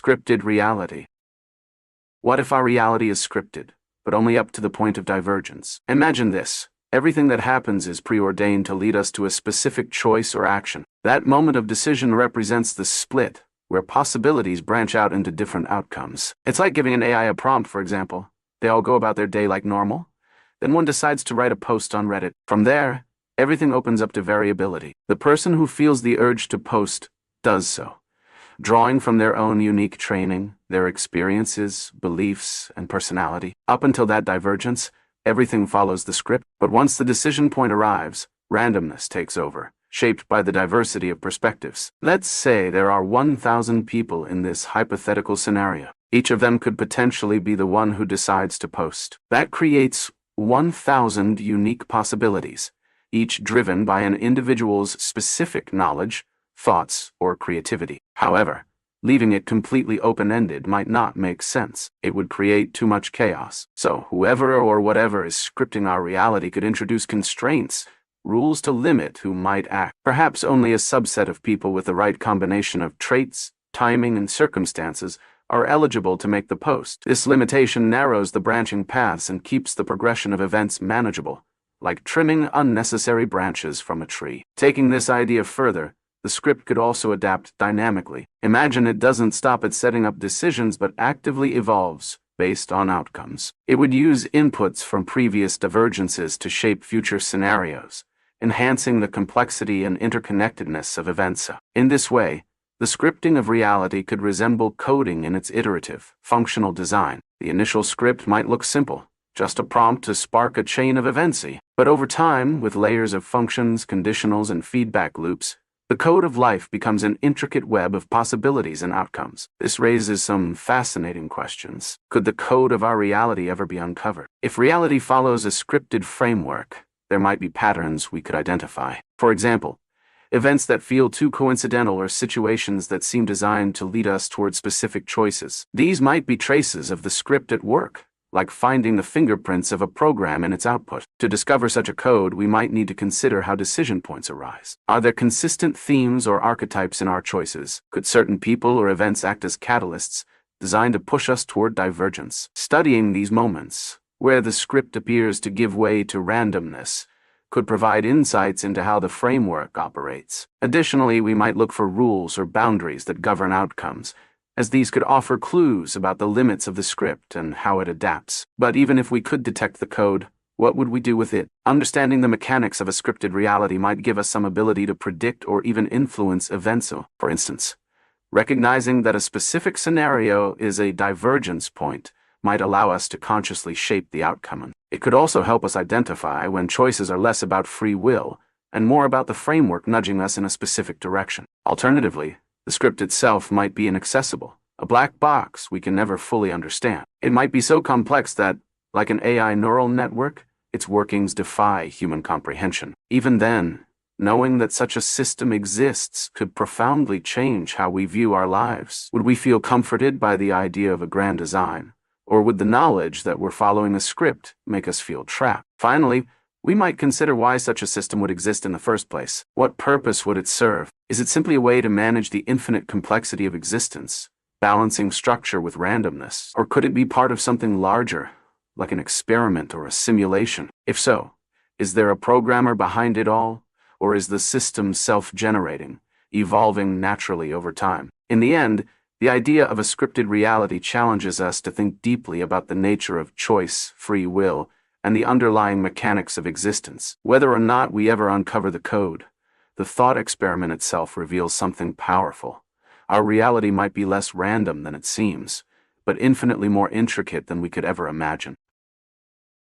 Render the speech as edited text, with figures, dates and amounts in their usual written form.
Scripted reality. What if our reality is scripted, but only up to the point of divergence? Imagine this. Everything that happens is preordained to lead us to a specific choice or action. That moment of decision represents the split, where possibilities branch out into different outcomes. It's like giving an AI a prompt, for example. They all go about their day like normal. Then one decides to write a post on Reddit. From there, everything opens up to variability. The person who feels the urge to post does so, drawing from their own unique training, their experiences, beliefs, and personality. Up until that divergence, everything follows the script, but once the decision point arrives, randomness takes over, shaped by the diversity of perspectives. Let's say there are 1,000 people in this hypothetical scenario. Each of them could potentially be the one who decides to post. That creates 1,000 unique possibilities, each driven by an individual's specific knowledge, thoughts, or creativity. However, leaving it completely open-ended might not make sense. It would create too much chaos. So whoever or whatever is scripting our reality could introduce constraints, rules to limit who might act. Perhaps only a subset of people with the right combination of traits, timing, and circumstances are eligible to make the post. This limitation narrows the branching paths and keeps the progression of events manageable, like trimming unnecessary branches from a tree. Taking this idea further, the script could also adapt dynamically. Imagine it doesn't stop at setting up decisions but actively evolves based on outcomes. It would use inputs from previous divergences to shape future scenarios, enhancing the complexity and interconnectedness of events. In this way, the scripting of reality could resemble coding in its iterative, functional design. The initial script might look simple, just a prompt to spark a chain of events. But over time, with layers of functions, conditionals, and feedback loops, the code of life becomes an intricate web of possibilities and outcomes. This raises some fascinating questions. Could the code of our reality ever be uncovered? If reality follows a scripted framework, there might be patterns we could identify. For example, events that feel too coincidental or situations that seem designed to lead us towards specific choices. These might be traces of the script at work, like finding the fingerprints of a program in its output. To discover such a code, we might need to consider how decision points arise. Are there consistent themes or archetypes in our choices? Could certain people or events act as catalysts, designed to push us toward divergence? Studying these moments, where the script appears to give way to randomness, could provide insights into how the framework operates. Additionally, we might look for rules or boundaries that govern outcomes, as these could offer clues about the limits of the script and how it adapts. But even if we could detect the code, what would we do with it? Understanding the mechanics of a scripted reality might give us some ability to predict or even influence events. For instance, recognizing that a specific scenario is a divergence point might allow us to consciously shape the outcome. It could also help us identify when choices are less about free will and more about the framework nudging us in a specific direction. Alternatively, the script itself might be inaccessible, a black box we can never fully understand. It might be so complex that, like an AI neural network, its workings defy human comprehension. Even then, knowing that such a system exists could profoundly change how we view our lives. Would we feel comforted by the idea of a grand design, or would the knowledge that we're following a script make us feel trapped? Finally, we might consider why such a system would exist in the first place. What purpose would it serve? Is it simply a way to manage the infinite complexity of existence, balancing structure with randomness? Or could it be part of something larger, like an experiment or a simulation? If so, is there a programmer behind it all? Or is the system self-generating, evolving naturally over time? In the end, the idea of a scripted reality challenges us to think deeply about the nature of choice, free will, and the underlying mechanics of existence. Whether or not we ever uncover the code, the thought experiment itself reveals something powerful. Our reality might be less random than it seems, but infinitely more intricate than we could ever imagine.